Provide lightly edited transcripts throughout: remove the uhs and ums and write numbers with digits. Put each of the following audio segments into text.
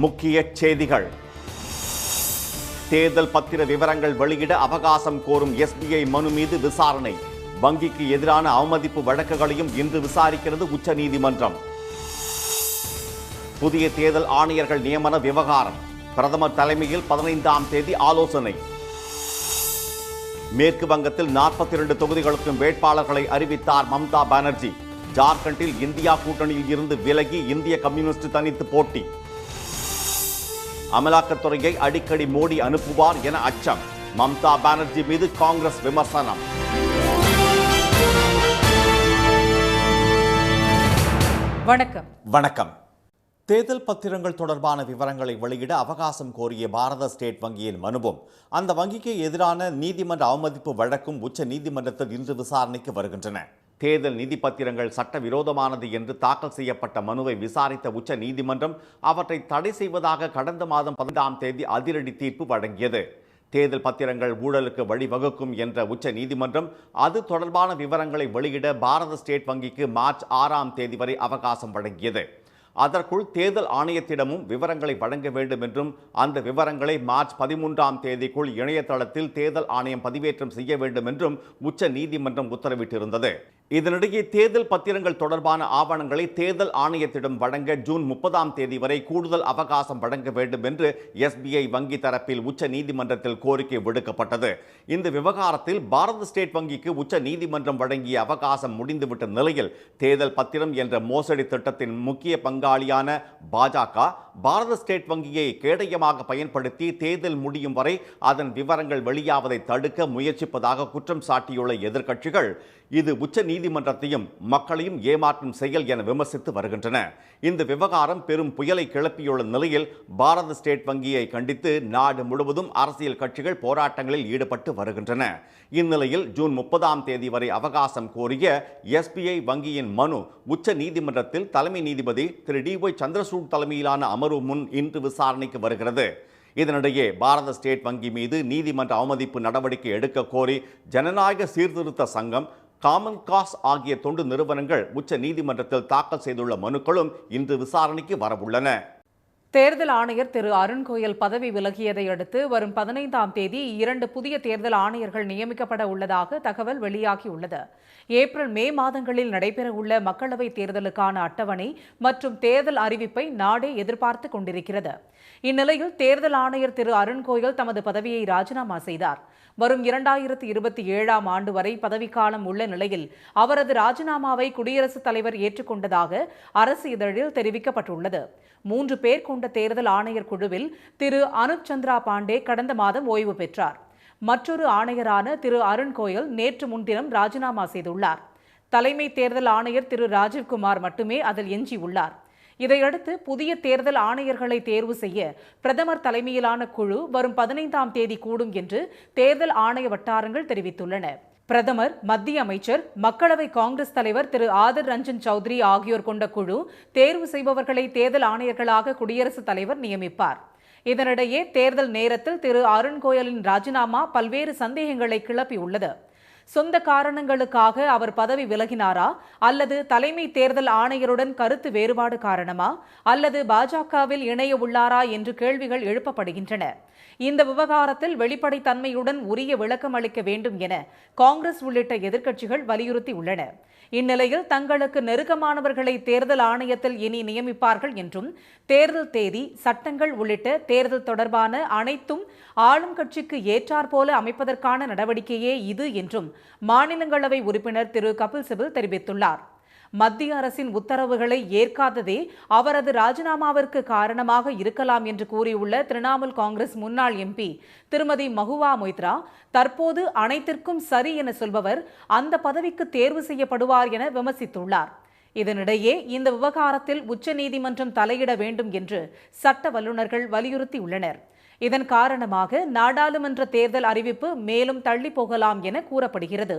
முக்கிய செய்திகள். தேர்தல் பத்திர விவரங்கள் வெளியிட அவகாசம் கோரும் எஸ்பிஐ மனு மீது விசாரணை. வங்கிக்கு எதிரான அவமதிப்பு வழக்குகளையும் இன்று விசாரிக்கிறது உச்சநீதிமன்றம். புதிய தேர்தல் ஆணையர்கள் நியமன விவகாரம். பிரதமர் தலைமையில் 15ஆம் தேதி ஆலோசனை. மேற்கு வங்கத்தில் 42 தொகுதிகளுக்கும் வேட்பாளர்களை அறிவித்தார் மம்தா பானர்ஜி. ஜார்க்கண்டில் இந்தியா கூட்டணியில் இருந்து விலகி இந்திய கம்யூனிஸ்ட் தனித்து போட்டி. அமலாக்கத்துறையை அடிக்கடி மோடி அனுப்புவார் என அச்சம். மம்தா பானர்ஜி மீது காங்கிரஸ் விமர்சனம். வணக்கம். தேர்தல் பத்திரங்கள் தொடர்பான விவரங்களை வெளியிட அவகாசம் கோரிய பாரத ஸ்டேட் வங்கியின் மனுவும் அந்த வங்கிக்கு எதிரான நீதிமன்ற அவமதிப்பு வழக்கும் உச்ச நீதிமன்றத்தில் இன்று விசாரணைக்கு வருகின்றன. தேர்தல் நிதி பத்திரங்கள் சட்டவிரோதமானது என்று தாக்கல் செய்யப்பட்ட மனுவை விசாரித்த உச்ச நீதிமன்றம் அவற்றை தடை செய்வதாக கடந்த மாதம் 15ஆம் தேதி அதிரடி தீர்ப்பு வழங்கியது. தேர்தல் பத்திரங்கள் ஊழலுக்கு வழிவகுக்கும் என்ற உச்ச நீதிமன்றம் அது தொடர்பான விவரங்களை வெளியிட பாரத ஸ்டேட் வங்கிக்கு மார்ச் 6ஆம் தேதி வரை அவகாசம் வழங்கியது. அதற்குள் தேர்தல் ஆணையத்திடமும் விவரங்களை வழங்க வேண்டும் என்றும் அந்த விவரங்களை மார்ச் 13ஆம் தேதிக்குள் இணையதளத்தில் தேர்தல் ஆணையம் பதிவேற்றம் செய்ய வேண்டும் என்றும் உச்ச நீதிமன்றம் உத்தரவிட்டிருந்தது. இதனிடையே தேர்தல் பத்திரங்கள் தொடர்பான ஆவணங்களை தேர்தல் ஆணையத்திடம் வழங்க ஜூன் 30ஆம் தேதி வரை கூடுதல் அவகாசம் வழங்க வேண்டும் என்று எஸ்பிஐ வங்கி தரப்பில் உச்ச நீதிமன்றத்தில் கோரிக்கை விடுக்கப்பட்டது. இந்த விவகாரத்தில் பாரத ஸ்டேட் வங்கிக்கு உச்ச நீதிமன்றம் வழங்கிய அவகாசம் முடிந்துவிட்ட நிலையில் தேர்தல் பத்திரம் என்ற மோசடி திட்டத்தின் முக்கிய பங்காளியான பாஜக பாரத ஸ்டேட் வங்கியை கேடயமாக பயன்படுத்தி தேர்தல் முடியும் வரை அதன் விவரங்கள் வெளியாவதை தடுக்க முயற்சிப்பதாக குற்றம் சாட்டியுள்ள எதிர்க்கட்சிகள் இது உச்ச நீதிமன்றத்தையும் மக்களையும் ஏமாற்றும் செயல் என விமர்சித்து வருகின்றன. இந்த விவகாரம் பெரும் புயலை கிளப்பியுள்ள நிலையில் பாரத ஸ்டேட் வங்கியை கண்டித்து நாடு முழுவதும் அரசியல் கட்சிகள் போராட்டங்களில் ஈடுபட்டு வருகின்றன. இந்நிலையில் ஜூன் 30ஆம் தேதி வரை அவகாசம் கோரிய எஸ்பிஐ வங்கியின் மனு உச்ச நீதிமன்றத்தில் தலைமை நீதிபதி திரு DY சந்திரசூட் தலைமையிலான அமர்வு முன் இன்று விசாரணைக்கு வருகிறது. இதனிடையே பாரத ஸ்டேட் வங்கி மீது நீதிமன்ற அவமதிப்பு நடவடிக்கை எடுக்க கோரி ஜனநாயக சீர்திருத்த சங்கம், காமன் காஸ் ஆகிய தொண்டு நிறுவனங்கள் உச்ச நீதிமன்றத்தில் தாக்கல் செய்துள்ள மனுக்களும் இன்று விசாரணைக்கு வரவுள்ளன. தேர்தல் ஆணையர் திரு அருண் கோயல் பதவி விலகியதை அடுத்து வரும் 15ஆம் தேதி 2 புதிய தேர்தல் ஆணையர்கள் நியமிக்கப்பட உள்ளதாக தகவல் வெளியாகியுள்ளது. ஏப்ரல் மே மாதங்களில் நடைபெறவுள்ள மக்களவைத் தேர்தலுக்கான அட்டவணை மற்றும் தேர்தல் அறிவிப்பை நாடே எதிர்பார்த்து கொண்டிருக்கிறது. இந்நிலையில் தேர்தல் ஆணையர் திரு அருண் கோயல் தமது பதவியை ராஜினாமா செய்தார். வரும் 2027ஆம் ஆண்டு வரை பதவிக்காலம் உள்ள நிலையில் அவரது ராஜினாமாவை குடியரசுத் தலைவர் ஏற்றுக்கொண்டதாக அரசு இதழில் தெரிவிக்கப்பட்டுள்ளது. 3 பேர் கொண்ட தேர்தல் ஆணையர் குழுவில் திரு அனுப் சந்திரா பாண்டே கடந்த மாதம் ஓய்வு பெற்றார். மற்றொரு ஆணையரான திரு அருண் கோயல் நேற்று முன்தினம் ராஜினாமா செய்துள்ளார். தலைமை தேர்தல் ஆணையர் திரு ராஜீவ்குமார் மட்டுமே அதில் எஞ்சியுள்ளார். இதையடுத்து புதிய தேர்தல் ஆணையர்களை தேர்வு செய்ய பிரதமர் தலைமையிலான குழு வரும் 15ஆம் தேதி கூடும் என்று தேர்தல் ஆணைய வட்டாரங்கள் தெரிவித்துள்ளன. பிரதமர், மத்திய அமைச்சர், மக்களவை காங்கிரஸ் தலைவர் திரு ஆதிர் ரஞ்சன் சௌத்ரி ஆகியோர் கொண்ட குழு தேர்வு செய்பவர்களை தேர்தல் ஆணையர்களாக குடியரசுத் தலைவர் நியமிப்பார். இதனிடையே தேர்தல் நேரத்தில் திரு அருண் கோயலின் ராஜினாமா பல்வேறு சந்தேகங்களை கிளப்பியுள்ளது. சொந்த காரணங்களுக்காக அவர் பதவி விலகினாரா அல்லது தலைமை தேர்தல் ஆணையருடன் கருத்து வேறுபாடு காரணமா அல்லது பாஜகவில் இணைய உள்ளாரா என்று கேள்விகள் எழுப்பப்படுகின்றன. இந்த விவகாரத்தில் வெளிப்படைத்தன்மையுடன் உரிய விளக்கம் அளிக்க வேண்டும் என காங்கிரஸ் உள்ளிட்ட எதிர்க்கட்சிகள் வலியுறுத்தியுள்ளன. இந்நிலையில் தங்களுக்கு நெருக்கமானவர்களை தேர்தல் ஆணையத்தில் இனி நியமிப்பார்கள் என்றும் தேர்தல் தேதி, சட்டங்கள் உள்ளிட்ட தேர்தல் தொடர்பான அனைத்தும் ஆளும் கட்சிக்கு ஏற்றாற்போல அமைப்பதற்கான நடவடிக்கையே இது என்றும் மாநிலங்களவை உறுப்பினர் திரு கபில் சிபல் தெரிவித்துள்ளார். மத்திய அரசின் உத்தரவுகளை ஏற்காததே அவரது ராஜினாமாவிற்கு காரணமாக இருக்கலாம் என்று கூறியுள்ள திரிணாமுல் காங்கிரஸ் முன்னாள் MP திருமதி மஹுவா மொய்த்ரா, தற்போது அனைத்திற்கும் சரி என சொல்பவர் அந்த பதவிக்கு தேர்வு செய்யப்படுவார் என விமர்சித்துள்ளார். இதனிடையே இந்த விவகாரத்தில் உச்சநீதிமன்றம் தலையிட வேண்டும் என்று சட்ட வல்லுநர்கள் வலியுறுத்தியுள்ளனர். இதன் காரணமாக நாடாளுமன்ற தேர்தல் அறிவிப்பு மேலும் தள்ளி போகலாம் என கூறப்படுகிறது.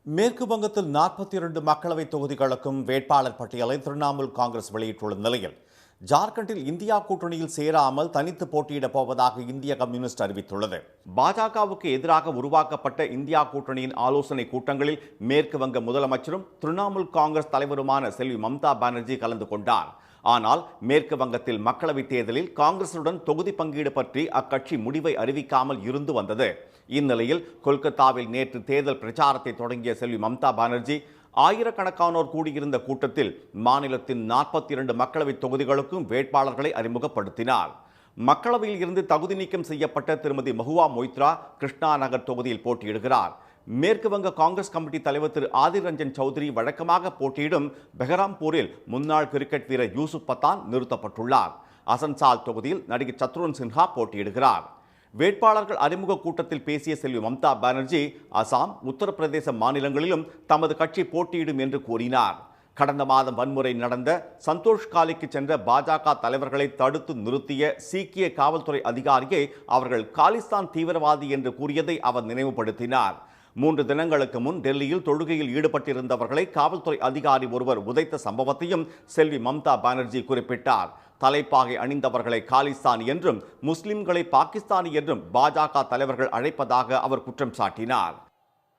மேற்கு வங்கத்தில் 42 மக்களவை தொகுதிகளுக்கும் வேட்பாளர் பட்டியலை திரிணாமுல் காங்கிரஸ் வெளியிட்டுள்ள நிலையில் ஜார்க்கண்டில் இந்தியா கூட்டணியில் சேராமல் தனித்து போட்டியிடப் போவதாக இந்திய கம்யூனிஸ்ட் அறிவித்துள்ளது. பாஜகவுக்கு எதிராக உருவாக்கப்பட்ட இந்தியா கூட்டணியின் ஆலோசனை கூட்டங்களில் மேற்கு வங்க முதலமைச்சரும் திரிணாமுல் காங்கிரஸ் தலைவருமான செல்வி மம்தா பானர்ஜி கலந்து கொண்டார். ஆனால் மேற்கு வங்கத்தில் மக்களவைத் தேர்தலில் காங்கிரசுடன் தொகுதி பங்கீடு பற்றி அக்கட்சி முடிவை அறிவிக்காமல் இருந்து வந்தது. இந்நிலையில் கொல்கத்தாவில் நேற்று தேர்தல் பிரச்சாரத்தை தொடங்கிய செல்வி மம்தா பானர்ஜி ஆயிரக்கணக்கானோர் கூடியிருந்த கூட்டத்தில் மாநிலத்தின் 42 மக்களவை தொகுதிகளுக்கும் வேட்பாளர்களை அறிமுகப்படுத்தினார். மக்களவையில் இருந்து தகுதி நீக்கம் செய்யப்பட்ட திருமதி மஹுவா மொய்த்ரா கிருஷ்ணா நகர் தொகுதியில் போட்டியிடுகிறார். மேற்கு வங்க காங்கிரஸ் கமிட்டி தலைவர் திரு ஆதிர் ரஞ்சன் சௌத்ரி வழக்கமாக போட்டியிடும் பெஹராம்பூரில் முன்னாள் கிரிக்கெட் வீரர் யூசுப் பத்தான் நிறுத்தப்பட்டுள்ளார். அசன்சால் தொகுதியில் நடிகர் சத்ருன் சின்ஹா போட்டியிடுகிறார். வேட்பாளர்கள் அறிமுக கூட்டத்தில் பேசிய செல்வி மம்தா பானர்ஜி அசாம், உத்தரப்பிரதேச மாநிலங்களிலும் தமது கட்சி போட்டியிடும் என்று கூறினார். கடந்த மாதம் வன்முறை நடந்த சந்தோஷ் காலிக்கு சென்ற பாஜக தலைவர்களை தடுத்து நிறுத்திய சீக்கிய காவல்துறை அதிகாரியை அவர்கள் காலிஸ்தான் தீவிரவாதி என்று கூறியதை அவர் நினைவுபடுத்தினார். 3 தினங்களுக்கு முன் டெல்லியில் தொழுகையில் ஈடுபட்டிருந்தவர்களை காவல்துறை அதிகாரி ஒருவர் உதைத்த சம்பவத்தையும் செல்வி மம்தா பானர்ஜி குறிப்பிட்டார். தலைப்பாகை அணிந்தவர்களை காலிஸ்தானி என்றும் முஸ்லிம்களை பாகிஸ்தானி என்றும் பாஜக தலைவர்கள் அழைப்பதாக அவர் குற்றம் சாட்டினார்.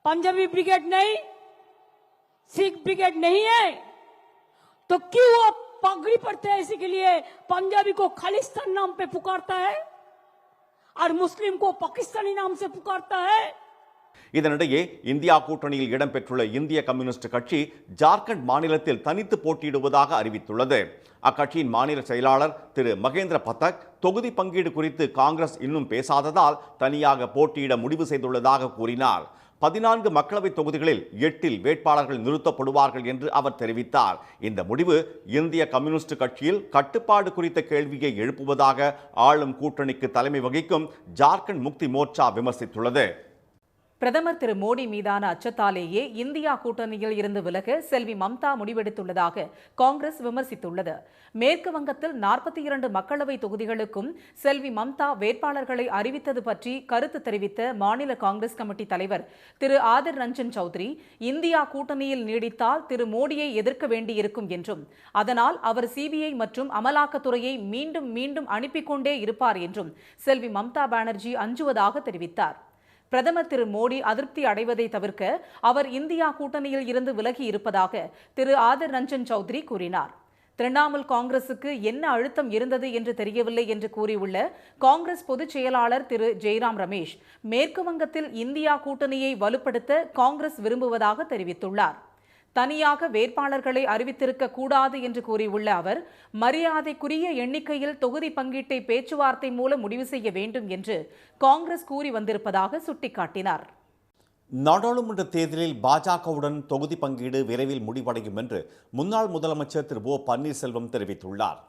पंजाबी ब्रिगेड नहीं, सिख ब्रिगेड नहीं है, तो क्यों वो पगड़ी पड़ते हैं? इसी के लिए पंजाबी को खालिस्तान नाम पे पुकारता है और मुस्लिम को पाकिस्तानी नाम से पुकारता है. இதனிடையே இந்தியா கூட்டணியில் இடம்பெற்றுள்ள இந்திய கம்யூனிஸ்ட் கட்சி ஜார்க்கண்ட் மாநிலத்தில் தனித்து போட்டியிடுவதாக அறிவித்துள்ளது. அக்கட்சியின் மாநில செயலாளர் திரு மகேந்திர பதக் தொகுதி பங்கீடு குறித்து காங்கிரஸ் இன்னும் பேசாததால் தனியாக போட்டியிட முடிவு செய்துள்ளதாக கூறினார். 14 மக்களவை தொகுதிகளில் 8 வேட்பாளர்கள் நிறுத்தப்படுவார்கள் என்று அவர் தெரிவித்தார். இந்த முடிவு இந்திய கம்யூனிஸ்ட் கட்சியில் கட்டுப்பாடு குறித்த கேள்வியை எழுப்புவதாக ஆளும் கூட்டணிக்கு தலைமை வகிக்கும் ஜார்க்கண்ட் முக்தி மோர்ச்சா விமர்சித்துள்ளது. பிரதமர் திரு மோடி மீதான அச்சத்தாலேயே இந்தியா கூட்டணியில் இருந்து விலக செல்வி மம்தா முடிவெடுத்துள்ளதாக காங்கிரஸ் விமர்சித்துள்ளது. மேற்கு வங்கத்தில் 42 மக்களவை தொகுதிகளுக்கும் செல்வி மம்தா வேட்பாளர்களை அறிவித்தது பற்றி கருத்து தெரிவித்த மாநில காங்கிரஸ் கமிட்டி தலைவர் திரு ஆதிர் ரஞ்சன் சௌத்ரி, இந்தியா கூட்டணியில் நீடித்தால் திரு மோடியை எதிர்க்க வேண்டியிருக்கும் என்றும் அதனால் அவர் சிபிஐ மற்றும் அமலாக்கத்துறையை மீண்டும் மீண்டும் அனுப்பிக் கொண்டே இருப்பார் என்றும் செல்வி மம்தா பானர்ஜி அஞ்சுவதாக தெரிவித்தார். பிரதமர் திரு மோடி அதிருப்தி அடைவதை தவிர்க்க அவர் இந்தியா கூட்டணியில் இருந்து விலகி இருப்பதாக திரு ஆதிர் ரஞ்சன் சௌத்ரி கூறினார். திரிணாமுல் காங்கிரசுக்கு என்ன அழுத்தம் இருந்தது என்று தெரியவில்லை என்று கூறியுள்ள காங்கிரஸ் பொதுச் செயலாளர் திரு ஜெய்ராம் ரமேஷ், மேற்கு வங்கத்தில் இந்தியா கூட்டணியை வலுப்படுத்த காங்கிரஸ் விரும்புவதாக தெரிவித்துள்ளார். தனியாக வேட்பாளர்களை அறிவித்திருக்க கூடாது என்று கூறியுள்ள அவர், மரியாதைக்குரிய எண்ணிக்கையில் தொகுதி பங்கீட்டை பேச்சுவார்த்தை மூலம் முடிவு செய்ய வேண்டும் என்று காங்கிரஸ் கூறி வந்திருப்பதாக சுட்டிக்காட்டினார். நாடாளுமன்ற தேர்தலில் பாஜகவுடன் தொகுதி பங்கீடு விரைவில் முடிவடையும் என்று முன்னாள் முதலமைச்சர் திரு ஓ பன்னீர்செல்வம் தெரிவித்துள்ளார்.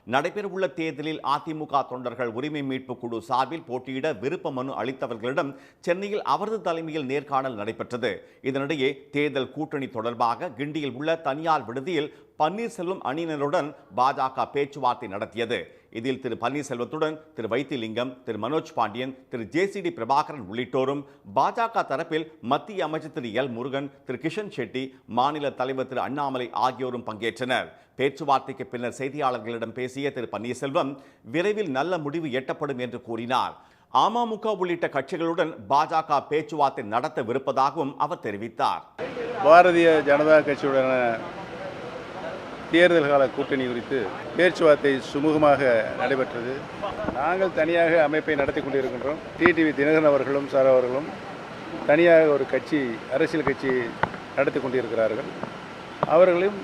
நடைபெறவுள்ள தேர்தலில் அதிமுக தொண்டர்கள் உரிமை மீட்பு குழு சார்பில் போட்டியிட விருப்ப மனு அளித்தவர்களிடம் சென்னையில் அவரது தலைமையில் நேர்காணல் நடைபெற்றது. இதனிடையே தேர்தல் கூட்டணி தொடர்பாக கிண்டியில் உள்ள தனியார் விடுதியில் பன்னீர்செல்வம் அணியினருடன் பாஜக பேச்சுவார்த்தை நடத்தியது. இதில் திரு பன்னீர்செல்வத்துடன் திரு வைத்திலிங்கம், திரு மனோஜ் பாண்டியன், திரு ஜேசிடி பிரபாகரன் உள்ளிட்டோரும், பாஜக தரப்பில் மத்திய அமைச்சர் திரு எல் முருகன், திரு கிஷன் ஷெட்டி, மாநில தலைவர் திரு அண்ணாமலை ஆகியோரும் பங்கேற்றனர். பேச்சுவார்த்தைக்கு பின்னர் செய்தியாளர்களிடம் பேசிய திரு பன்னீர்செல்வம் விரைவில் நல்ல முடிவு எட்டப்படும் என்று கூறினார். அமமுக உள்ளிட்ட கட்சிகளுடன் பாஜக பேச்சுவார்த்தை நடத்தவிருப்பதாகவும் அவர் தெரிவித்தார். பாரதிய ஜனதா கட்சியுடன் தேர்தல் கால கூட்டணி குறித்து பேச்சுவார்த்தை சுமூகமாக நடைபெற்றது. நாங்கள் தனியாக அமைப்பை நடத்தி கொண்டிருக்கின்றோம். டிடிவி தினகரன் அவர்களும் சார் அவர்களும் தனியாக ஒரு கட்சி, அரசியல் கட்சி நடத்தி கொண்டிருக்கிறார்கள். அவர்களையும்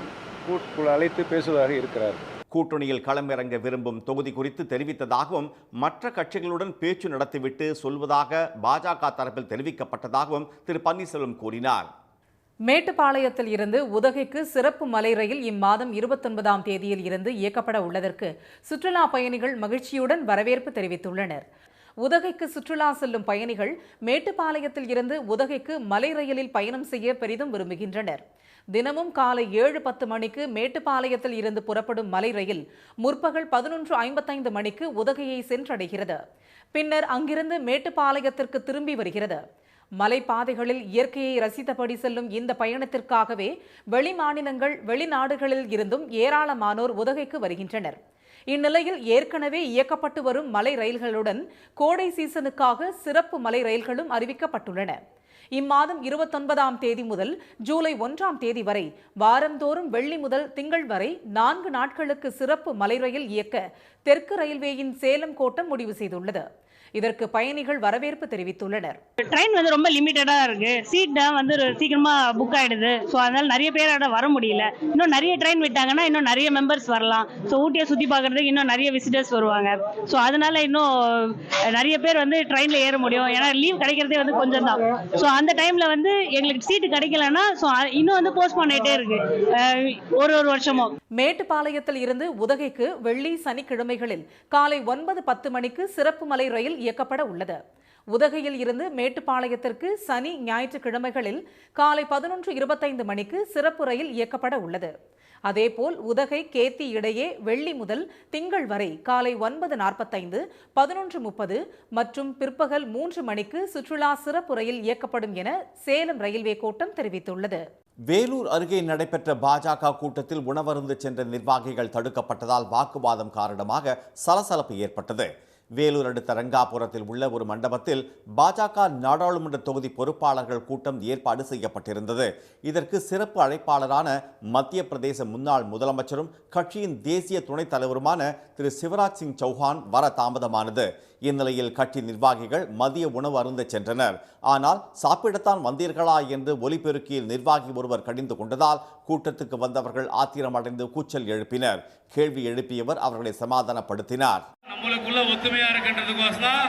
கூட்டுக்குள் அழைத்து பேசுவதாக இருக்கிறார்கள். கூட்டணியில் களமிறங்க விரும்பும் தொகுதி குறித்து தெரிவித்ததாகவும் மற்ற கட்சிகளுடன் பேச்சு நடத்திவிட்டு சொல்வதாக பாஜக தரப்பில் தெரிவிக்கப்பட்டதாகவும் திரு பன்னீர்செல்வம் கூறினார். மேட்டுப்பாளையத்தில் இருந்து உதகைக்கு சிறப்பு மலை ரயில் இம்மாதம் 29ஆம் தேதியில் இருந்து இயக்கப்பட உள்ளதற்கு சுற்றுலா பயணிகள் மகிழ்ச்சியுடன் வரவேற்பு தெரிவித்துள்ளனர். உதகைக்கு சுற்றுலா செல்லும் பயணிகள் மேட்டுப்பாளையத்தில் இருந்து உதகைக்கு மலை ரயிலில் பயணம் செய்ய பெரிதும் விரும்புகின்றனர். தினமும் காலை 7:10 மணிக்கு மேட்டுப்பாளையத்தில் இருந்து புறப்படும் மலை ரயில் முற்பகல் 11:55 மணிக்கு உதகையை சென்றடைகிறது. பின்னர் அங்கிருந்து மேட்டுப்பாளையத்திற்கு திரும்பி வருகிறது. மலைப்பாதைகளில் இயற்கையை ரசித்தபடி செல்லும் இந்த பயணத்திற்காகவே வெளி மாநிலங்கள், வெளிநாடுகளில் இருந்தும் ஏராளமானோர் உதகைக்கு வருகின்றனர். இந்நிலையில் ஏற்கனவே இயக்கப்பட்டு வரும் மலை ரயில்களுடன் கோடை சீசனுக்காக சிறப்பு மலை ரயில்களும் அறிவிக்கப்பட்டுள்ளன. இம்மாதம் 29ஆம் தேதி முதல் ஜூலை 1ஆம் தேதி வரை வாரந்தோறும் வெள்ளி முதல் திங்கள் வரை 4 நாட்களுக்கு சிறப்பு மலை ரயில் இயக்க தெற்கு ரயில்வேயின் சேலம் கோட்டம் முடிவு செய்துள்ளது. இதற்கு பயணிகள் வரவேற்பு தெரிவித்துள்ளனர். ட்ரெயின் வந்து ரொம்ப லிமிட்டடா இருக்கு, சீட் வந்து சீக்கிரமா புக் ஆயிடுது. ஸோ அதனால நிறைய பேரோட வர முடியல. இன்னும் நிறைய ட்ரெயின் விட்டாங்கன்னா இன்னும் நிறைய மெம்பர்ஸ் வரலாம். ஸோ ஊட்டியை சுற்றி பார்க்கறதுக்கு இன்னும் நிறைய விசிட்டர்ஸ் வருவாங்க. ஸோ அதனால இன்னும் நிறைய பேர் வந்து ட்ரெயினில் ஏற முடியும். ஏன்னா லீவ் கிடைக்கிறதே வந்து கொஞ்சம் தான். ஸோ அந்த டைமில் வந்து எங்களுக்கு சீட்டு கிடைக்கலன்னா ஸோ இன்னும் வந்து போஸ்ட் பண்ணிட்டே இருக்கு ஒரு வருஷமும். மேட்டுப்பாளையத்தில் இருந்து உதகைக்கு வெள்ளி சனிக்கிழமைகளில் காலை 9:10 மணிக்கு சிறப்பு மலை ரயில் இயக்கப்பட உள்ளது. உதகையில் இருந்து மேட்டுப்பாளையத்திற்கு சனி ஞாயிற்றுக்கிழமைகளில் காலை 11:25 மணிக்கு சிறப்பு ரயில் இயக்கப்பட உள்ளது. அதேபோல் உதகை கேத்தி இடையே வெள்ளி முதல் திங்கள் வரை காலை 9:45, 11:30 மற்றும் பிற்பகல் 3 மணிக்கு சுற்றுலா சிறப்பு ரயில் இயக்கப்படும் என சேலம் ரயில்வே கோட்டம் தெரிவித்துள்ளது. வேலூர் அருகே நடைபெற்ற பாஜக கூட்டத்தில் உணவருந்து சென்ற நிர்வாகிகள் தடுக்கப்பட்டதால் வாக்குவாதம் காரணமாக சலசலப்பு ஏற்பட்டது. வேலூர் அடுத்த ரங்காபுரத்தில் உள்ள ஒரு மண்டபத்தில் பாஜக நாடாளுமன்ற தொகுதி பொறுப்பாளர்கள் கூட்டம் ஏற்பாடு செய்யப்பட்டிருந்தது. இதற்கு சிறப்பு அழைப்பாளரான மத்திய பிரதேச முன்னாள் முதலமைச்சரும் கட்சியின் தேசிய துணைத் தலைவருமான திரு சிவராஜ் சிங் சௌஹான் வர தாமதமானது. இந்நிலையில் கட்சி நிர்வாகிகள் மதிய உணவு அருந்த சென்றனர். ஆனால் சாப்பிடத்தான் வந்தீர்களா என்று ஒலிபெருக்கியில் நிர்வாகி ஒருவர் கடிந்து கொண்டதால் கூட்டத்துக்கு வந்தவர்கள் ஆத்திரமடைந்து கூச்சல் எழுப்பினர். கேள்வி எழுப்பியவர் அவர்களை சமாதானப்படுத்தினார். நம்மளுக்குள்ள ஒத்துமையா இருக்கின்றதுக்கோசம்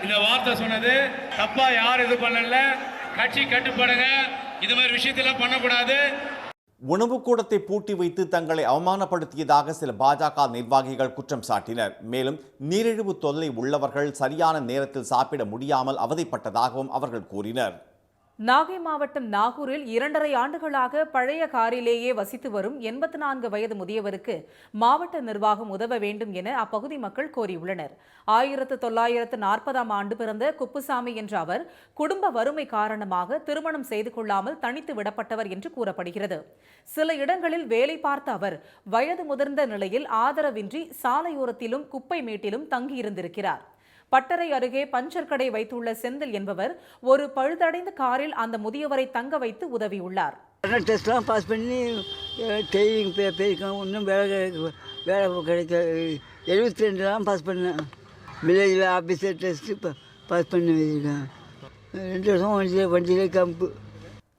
இந்த வார்த்தை சொன்னது தப்பா. யார் இது பண்ணல, கட்சி கட்டுப்படுங்க, இது மாதிரி விஷயத்தெல்லாம் பண்ணக்கூடாது. உணவு கூடத்தை பூட்டி வைத்து தங்களை அவமானப்படுத்தியதாக சில பாஜக நிர்வாகிகள் குற்றம் சாட்டினர். மேலும் நீரிழிவு தொல்லை உள்ளவர்கள் சரியான நேரத்தில் சாப்பிட முடியாமல் அவதிப்பட்டதாகவும் அவர்கள் கூறினர். நாகை மாவட்டம் நாகூரில் 2.5 ஆண்டுகளாக பழைய காரிலேயே வசித்து வரும் 84 வயது முதியவருக்கு மாவட்ட நிர்வாகம் உதவ வேண்டும் என அப்பகுதி மக்கள் கோரியுள்ளனர். 1940ஆம் ஆண்டு பிறந்த குப்புசாமி என்ற அவர் குடும்ப வறுமை காரணமாக திருமணம் செய்து கொள்ளாமல் தனித்து விடப்பட்டவர் என்று கூறப்படுகிறது. சில இடங்களில் வேலை பார்த்த அவர் வயது முதிர்ந்த நிலையில் ஆதரவின்றி சாலையோரத்திலும் குப்பை மேட்டிலும் தங்கியிருந்திருக்கிறார். பட்டறை அருகே பஞ்சர் கடை வைத்துள்ள செந்தில் என்பவர் ஒரு பழுதடைந்த காரில் அந்த முதியவரை தங்க வைத்து உதவியுள்ளார். டெஸ்ட்லாம் பாஸ் பண்ணி டெய்லிங் போயிருக்கேன். இன்னும் வேலை கிடைக்க 72 பாஸ் பண்ணேன். வில்லேஜில் ஆஃபீஸர் டெஸ்ட்டு பாஸ் பண்ணி வச்சுருக்கேன். 2 வருஷம் வண்டியிலே கம்பு.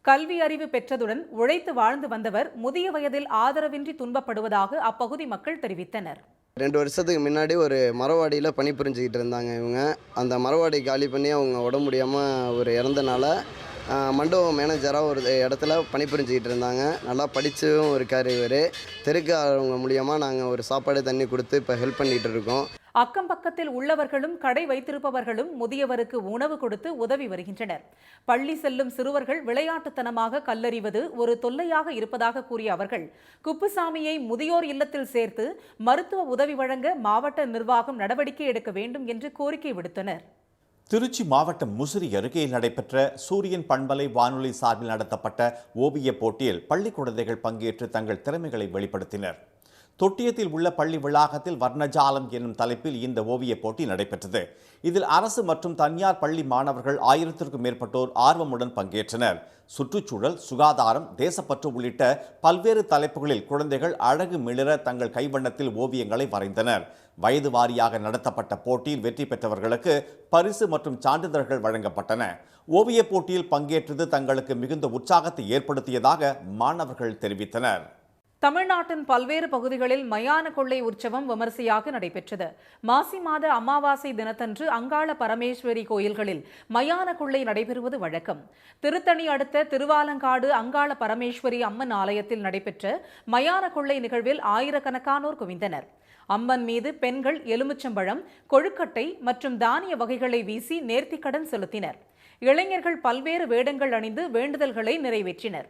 கல்வி அறிவு பெற்றதுடன் உழைத்து வாழ்ந்து வந்தவர் முதிய வயதில் ஆதரவின்றி துன்பப்படுவதாக அப்பகுதி மக்கள் தெரிவித்தனர். 2 வருஷத்துக்கு முன்னாடி ஒரு மரவாடியில் பணிபுரிஞ்சுக்கிட்டு இருந்தாங்க. இவங்க அந்த மரவாடி காலி பண்ணி அவங்க உடம்பு முடியாமல் ஒரு இறந்தனால மண்டப மேனேஜராக ஒரு இடத்துல பணிபுரிஞ்சுக்கிட்டு இருந்தாங்க. நல்லா படித்தும் இருக்கார் இவர். தெருக்கு அவங்க மூலியமாக நாங்கள் ஒரு சாப்பாடு தண்ணி கொடுத்து இப்போ ஹெல்ப் பண்ணிகிட்டு இருக்கோம். அக்கம் பக்கத்தில் உள்ளவர்களும் கடை வைத்திருப்பவர்களும் முதியவருக்கு உணவு கொடுத்து உதவி வருகின்றனர். பள்ளி செல்லும் சிறுவர்கள் விளையாட்டுத்தனமாக கல்லறிவது ஒரு தொல்லையாக இருப்பதாக கூறிய அவர்கள் குப்புசாமியை முதியோர் இல்லத்தில் சேர்த்து மருத்துவ உதவி வழங்க மாவட்ட நிர்வாகம் நடவடிக்கை எடுக்க வேண்டும் என்று கோரிக்கை விடுத்தனர். திருச்சி மாவட்டம் முசிறி அருகே நடைபெற்ற சூரியன் பண்பலை வானொலி சார்பில் நடத்தப்பட்ட ஓவியப் போட்டியில் பள்ளி குழந்தைகள் பங்கேற்று தங்கள் திறமைகளை வெளிப்படுத்தினர். தொட்டியத்தில் உள்ள பள்ளி வளாகத்தில் வர்ணஜாலம் என்னும் தலைப்பில் இந்த ஓவியப் போட்டி நடைபெற்றது. இதில் அரசு மற்றும் தனியார் பள்ளி மாணவர்கள் 1000க்கும் மேற்பட்டோர் ஆர்வமுடன் பங்கேற்றனர். சுற்றுச்சூழல், சுகாதாரம், தேசப்பற்று உள்ளிட்ட பல்வேறு தலைப்புகளில் குழந்தைகள் அழகு மிளிர தங்கள் கைவண்ணத்தில் ஓவியங்களை வரைந்தனர். வயது வாரியாக நடத்தப்பட்ட போட்டியில் வெற்றி பெற்றவர்களுக்கு பரிசு மற்றும் சான்றிதழ்கள் வழங்கப்பட்டன. ஓவியப் போட்டியில் பங்கேற்றது தங்களுக்கு மிகுந்த உற்சாகத்தை ஏற்படுத்தியதாக மாணவர்கள் தெரிவித்தனர். தமிழ்நாட்டின் பல்வேறு பகுதிகளில் மயான கொள்ளை உற்சவம் விமரிசையாக நடைபெற்றது. மாசி மாத அமாவாசை தினத்தன்று அங்காள பரமேஸ்வரி கோயில்களில் மயான கொள்ளை நடைபெறுவது வழக்கம். திருத்தணி அடுத்த திருவாலங்காடு அங்காள பரமேஸ்வரி அம்மன் ஆலயத்தில் நடைபெற்ற மயான கொள்ளை நிகழ்வில் ஆயிரக்கணக்கானோர் குவிந்தனர். அம்மன் மீது பெண்கள் எலுமிச்சம்பழம், கொழுக்கட்டை மற்றும் தானிய வகைகளை வீசி நேர்த்திக்கடன் செலுத்தினர். இளைஞர்கள் பல்வேறு வேடங்கள் அணிந்து வேண்டுதல்களை நிறைவேற்றினர்.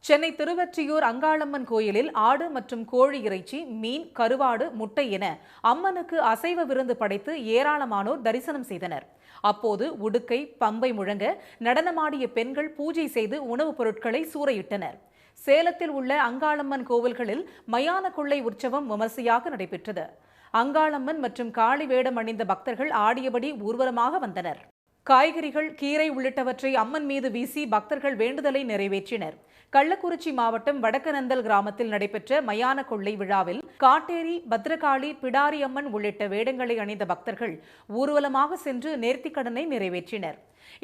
சென்னை திருவொற்றியூர் அங்காளம்மன் கோயிலில் ஆடு மற்றும் கோழி இறைச்சி, மீன், கருவாடு, முட்டை என அம்மனுக்கு அசைவ விருந்து படைத்து ஏராளமானோர் தரிசனம் செய்தனர். அப்போது உடுக்கை, பம்பை முழங்க நடனமாடிய பெண்கள் பூஜை செய்து உணவுப் பொருட்களை சூறையிட்டனர். சேலத்தில் உள்ள அங்காளம்மன் கோவில்களில் மயான கொள்ளை உற்சவம் விமர்சையாக நடைபெற்றது. அங்காளம்மன் மற்றும் காளி வேடம் அணிந்த பக்தர்கள் ஆடியபடி ஊர்வலமாக வந்தனர். காய்கறிகள், கீரை உள்ளிட்டவற்றை அம்மன் மீது வீசி பக்தர்கள் வேண்டுதலை நிறைவேற்றினர். கள்ளக்குறிச்சி மாவட்டம் வடக்கநந்தல் கிராமத்தில் நடைபெற்ற மயான கொள்ளை விழாவில் காட்டேரி, பத்ரகாளி, பிடாரி அம்மன் உள்ளிட்ட வேடங்களை அணிந்த பக்தர்கள் ஊர்வலமாக சென்று நேர்த்திக்கடனை நிறைவேற்றினர்.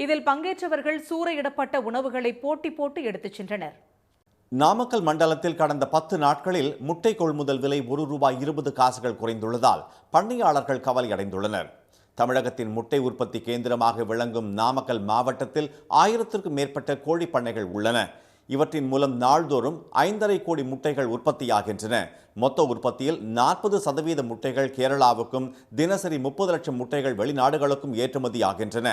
இதில் பங்கேற்றவர்கள் சூறையிடப்பட்ட உணவுகளை போட்டி போட்டு எடுத்துச் சென்றனர். நாமக்கல் மண்டலத்தில் கடந்த 10 நாட்களில் முட்டை கொள்முதல் விலை ₹1.20 குறைந்துள்ளதால் பண்ணையாளர்கள் கவலையடைந்துள்ளனர். தமிழகத்தின் முட்டை உற்பத்தி கேந்திரமாக விளங்கும் நாமக்கல் மாவட்டத்தில் 1000க்கும் மேற்பட்ட கோழி பண்ணைகள் உள்ளன. இவற்றின் மூலம் நாள்தோறும் 5.5 கோடி முட்டைகள் உற்பத்தியாகின்றன. மொத்த உற்பத்தியில் 40% முட்டைகள் கேரளாவுக்கும், தினசரி 30 லட்சம் முட்டைகள் வெளிநாடுகளுக்கும் ஏற்றுமதி ஆகின்றன.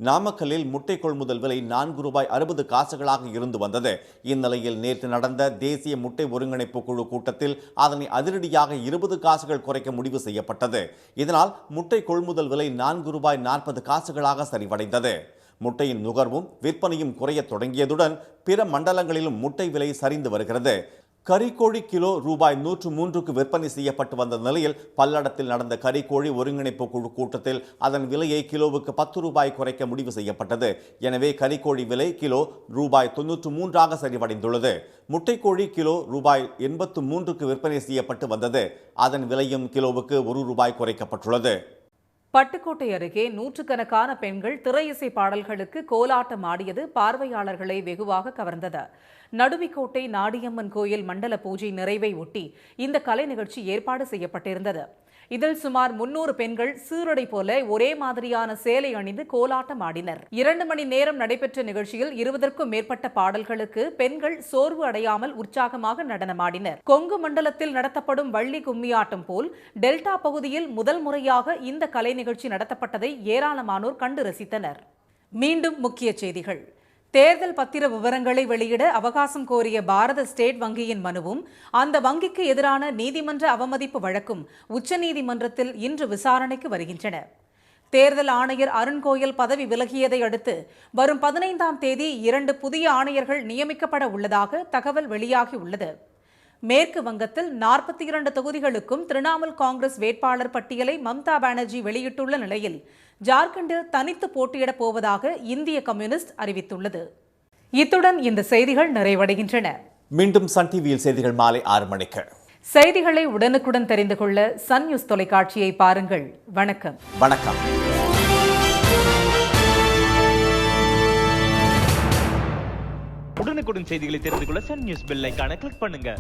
நாமக்கல்லில் முட்டை கொள்முதல் விலை ₹4.60 இருந்து வந்தது. இந்நிலையில் நேற்று நடந்த தேசிய முட்டை ஒருங்கிணைப்பு குழு கூட்டத்தில் அதனை அதிரடியாக 20 காசுகள் குறைக்க முடிவு செய்யப்பட்டது. இதனால் முட்டை கொள்முதல் விலை ₹4.40 சரிவடைந்தது. முட்டையின் நுகர்வும் விற்பனையும் குறைய தொடங்கியதுடன் பிற மண்டலங்களிலும் முட்டை விலை சரிந்து வருகிறது. கறிக்கோழி கிலோ ₹103க்கு விற்பனை செய்யப்பட்டு வந்த நிலையில் பல்லடத்தில் நடந்த கறிக்கோழி ஒருங்கிணைப்பு குழு கூட்டத்தில் அதன் விலையை கிலோவுக்கு ₹10 குறைக்க முடிவு செய்யப்பட்டது. எனவே கறிக்கோழி விலை கிலோ ₹93 சரிவடைந்துள்ளது. முட்டைக்கோழி கிலோ ₹83க்கு விற்பனை செய்யப்பட்டு வந்தது. அதன் விலையும் கிலோவுக்கு ₹1 குறைக்கப்பட்டுள்ளது. பட்டுக்கோட்டை அருகே நூற்றுக்கணக்கான பெண்கள் திரையிசை பாடல்களுக்கு கோலாட்டம் ஆடியது பார்வையாளர்களை வெகுவாக கவர்ந்தது. நடுவிக்கோட்டை நாடியம்மன் கோயில் மண்டல பூஜை நிறைவை ஒட்டி இந்த கலை நிகழ்ச்சி ஏற்பாடு செய்யப்பட்டிருந்தது. இதில் சுமார் 300 பெண்கள் சீருடை போல ஒரே மாதிரியான சேலை அணிந்து கோலாட்டம் ஆடினர். 2 மணி நேரம் நடைபெற்ற நிகழ்ச்சியில் 20க்கும் மேற்பட்ட பாடல்களுக்கு பெண்கள் சோர்வு அடையாமல் உற்சாகமாக நடனமாடினர். கொங்கு மண்டலத்தில் நடத்தப்படும் வள்ளி கும்மியாட்டம் போல் டெல்டா பகுதியில் முதல் முறையாக இந்த கலை நிகழ்ச்சி நடத்தப்பட்டதை ஏராளமானோர் கண்டு ரசித்தனர். மீண்டும் முக்கிய செய்திகள். தேர்தல் பத்திர விவரங்களை வெளியிட அவகாசம் கோரிய பாரத ஸ்டேட் வங்கியின் மனுவும் அந்த வங்கிக்கு எதிரான நீதிமன்ற அவமதிப்பு வழக்கும் உச்சநீதிமன்றத்தில் இன்று விசாரணைக்கு வருகின்றன. தேர்தல் ஆணையர் அருண்கோயல் பதவி விலகியதை அடுத்து வரும் 15ஆம் தேதி 2 புதிய ஆணையர்கள் நியமிக்கப்பட உள்ளதாக தகவல் வெளியாகியுள்ளது. மேற்கு வங்கத்தில் 42 தொகுதிகளுக்கும் திரிணாமுல் காங்கிரஸ் வேட்பாளர் பட்டியலை மம்தா பானர்ஜி வெளியிட்டுள்ள நிலையில் ஜார்க்கண்டில் தனித்து போட்டியிடப் போவதாக இந்திய கம்யூனிஸ்ட் அறிவித்துள்ளது. இத்துடன் இந்த செய்திகள் நிறைவடைகின்றன. மீண்டும் சன் டிவியில் செய்திகள் மாலை 6 மணிக்கு. செய்திகளை உடனுக்குடன் தெரிந்து கொள்ள சன் நியூஸ் தொலைக்காட்சியை பாருங்கள். வணக்கம். வணக்கம். உடனுக்குடன் செய்திகளை தெரிந்து கொள்ள சன் நியூஸ் பெல் ஐகானை கிளிக் பண்ணுங்க.